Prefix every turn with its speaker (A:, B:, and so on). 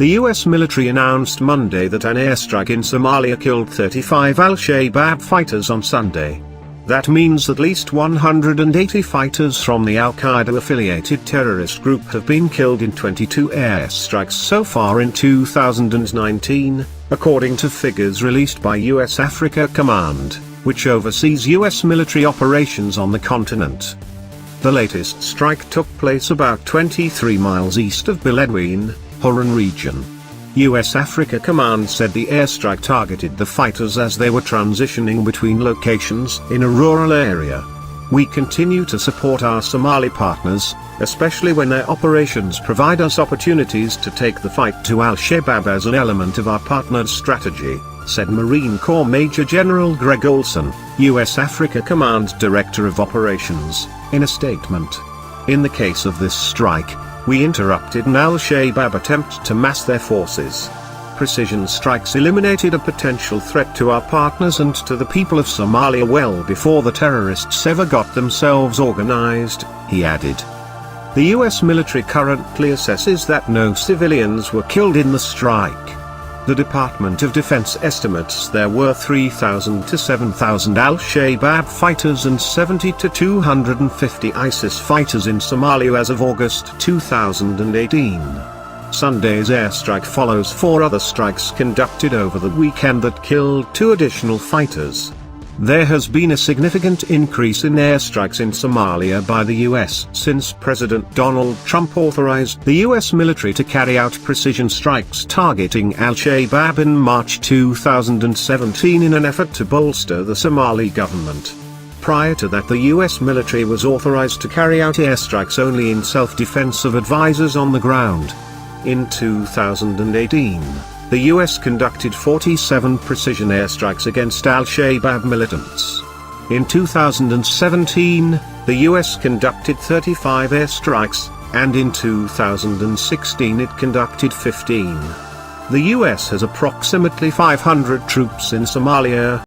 A: The US military announced Monday that an airstrike in Somalia killed 35 al-Shabaab fighters on Sunday. That means at least 180 fighters from the al-Qaeda-affiliated terrorist group have been killed in 22 airstrikes so far in 2019, according to figures released by US Africa Command, which oversees US military operations on the continent. The latest strike took place about 23 miles east of Beledweyne, Huron region. US Africa Command said the airstrike targeted the fighters as they were transitioning between locations in a rural area. We continue to support our Somali partners, especially when their operations provide us opportunities to take the fight to al-Shabaab as an element of our partnered strategy, said Marine Corps Major General Greg Olson, US Africa Command Director of Operations, in a statement. In the case of this strike, we interrupted an al-Shabaab attempt to mass their forces. Precision strikes eliminated a potential threat to our partners and to the people of Somalia well before the terrorists ever got themselves organized, he added. The US military currently assesses that no civilians were killed in the strike. The Department of Defense estimates there were 3,000 to 7,000 al-Shabaab fighters and 70 to 250 ISIS fighters in Somalia as of August 2018. Sunday's airstrike follows 4 other strikes conducted over the weekend that killed 2 additional fighters. There has been a significant increase in airstrikes in Somalia by the US since President Donald Trump authorized the US military to carry out precision strikes targeting al-Shabaab in March 2017 in an effort to bolster the Somali government. Prior to that, the US military was authorized to carry out airstrikes only in self-defense of advisors on the ground. In 2018, the US conducted 47 precision airstrikes against al-Shabaab militants. In 2017, the US conducted 35 airstrikes, and in 2016 it conducted 15. The US has approximately 500 troops in Somalia.